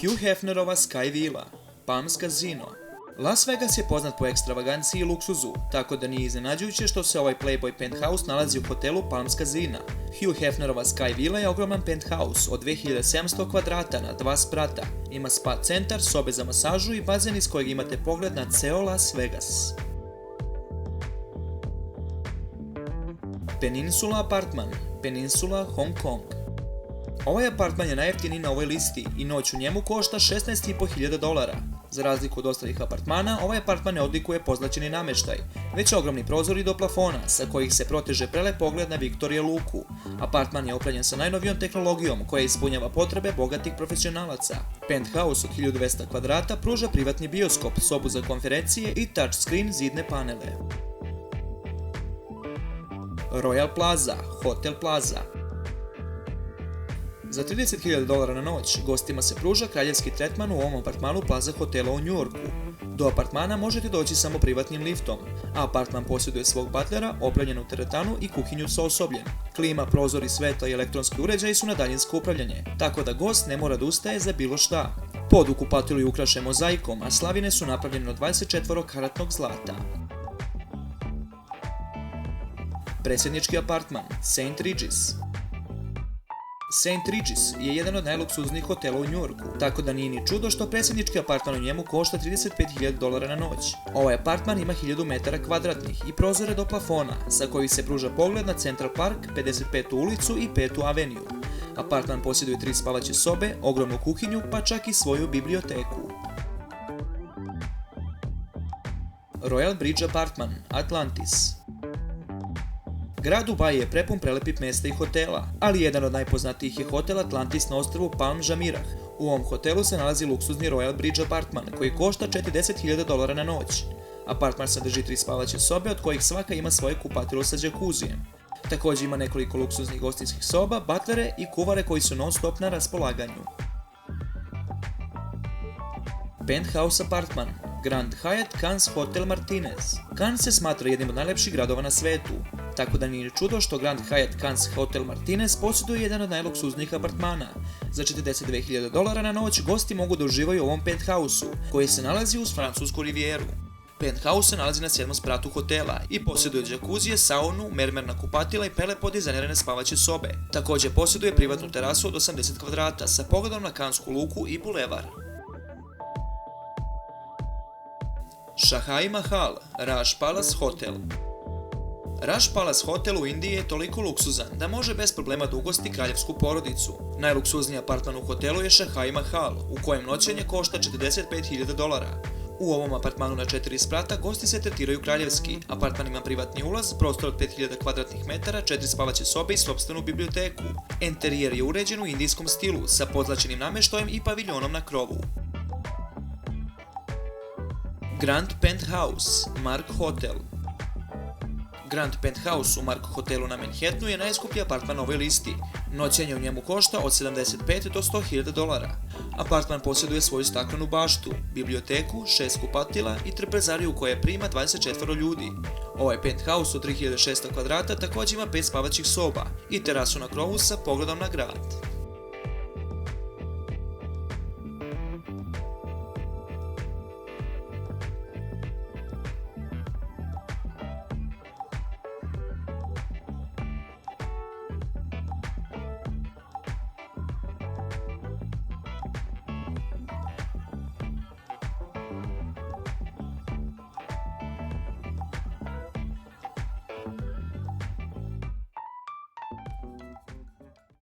Hugh Hefnerova Sky Villa, Palms Casino. Las Vegas je poznat po ekstravaganciji i luksuzu, tako da nije iznenađujuće što se ovaj Playboy penthouse nalazi u hotelu Palms Casina. Hugh Hefnerova Sky Villa je ogroman penthouse od 2700 kvadrata na 2 sprata. Ima spa centar, sobe za masažu i bazen iz kojeg imate pogled na ceo Las Vegas. Peninsula apartman, Peninsula Hong Kong. Ovaj apartman je najjeftiniji na ovoj listi i noć u njemu košta $16.500. Za razliku od ostalih apartmana, ovaj apartman ne odlikuje pozlaćeni nameštaj, već ogromni prozori do plafona, sa kojih se proteže prelep pogled na Viktorija luku. Apartman je opremljen sa najnovijom tehnologijom koja ispunjava potrebe bogatih profesionalaca. Penthouse od 1200 kvadrata pruža privatni bioskop, sobu za konferencije i touchscreen zidne panele. Royal Plaza, Hotel Plaza. Za $30.000 na noć gostima se pruža kraljevski tretman u ovom apartmanu Plaza hotela u Njujorku. Do apartmana možete doći samo privatnim liftom, a apartman posjeduje svog butlera, opremljenu teretanu i kuhinju sa osobljem. Klima, prozori, svetla i elektronski uređaji su na daljinsko upravljanje, tako da gost ne mora da ustaje za bilo šta. Pod u kupatilu je ukrašen mozaikom, a slavine su napravljene od 24-karatnog zlata. Predsjednički apartman, St. Regis. St. Regis je jedan od najluksuznijih hotela u Njujorku, tako da nije ni čudo što predsjednički apartman u njemu košta $35.000 na noć. Ovaj apartman ima 1000 metara kvadratnih i prozore do plafona, sa kojih se pruža pogled na Central Park, 55. ulicu i 5. aveniju. Apartman posjeduje 3 spavaće sobe, ogromnu kuhinju, pa čak i svoju biblioteku. Royal Bridge Apartman, Atlantis. Grad Dubai je prepun prelepih mesta i hotela, ali jedan od najpoznatijih je hotel Atlantis na ostrvu Palm Jumeirah. U ovom hotelu se nalazi luksuzni Royal Bridge apartman koji košta $40.000 na noć. Apartman sadrži 3 spavaće sobe od kojih svaka ima svoje kupatilo sa džakuzijem. Također ima nekoliko luksuznih gostinskih soba, butlere i kuvare koji su non stop na raspolaganju. Penthouse apartman, Grand Hyatt Cannes Hotel Martinez. Cannes se smatra jednim od najlepših gradova na svetu, tako da nije čudo što Grand Hyatt Cannes Hotel Martinez posjeduje jedan od najluksuznijih apartmana. Za $42.000 na noć gosti mogu da uživaju u ovom penthouse-u, koji se nalazi uz francusku rivijeru. Penthouse se nalazi na 7. spratu hotela i posjeduje džakuzije, saunu, mermerna kupatila i prelepo dizajnirane spavaće sobe. Također posjeduje privatnu terasu od 80 kvadrata sa pogledom na Cannesku luku i bulevar. Shahai Mahal, Raj Palace Hotel. Raj Palace Hotel u Indiji je toliko luksuzan da može bez problema da ugosti kraljevsku porodicu. Najluksuzniji apartman u hotelu je Shahai Mahal, u kojem noćenje košta $45.000. U ovom apartmanu na 4 sprata gosti se tretiraju kraljevski. Apartman ima privatni ulaz, prostor od 5000 kvadratnih metara, 4 spavaće sobe i sopstvenu biblioteku. Enterijer je uređen u indijskom stilu, sa pozlaćenim nameštajem i paviljonom na krovu. Grand Penthouse, Mark Hotel. Grand Penthouse u Mark hotelu na Manhattanu je najskuplji apartman na ovoj listi. Noćenje u njemu košta od $75 do $100.000. Apartman posjeduje svoju staklenu baštu, biblioteku, 6 kupatila i trpezariju koja prima 24 ljudi. Ovaj penthouse od 3600 kvadrata također ima 5 spavaćih soba i terasu na krovu sa pogledom na grad.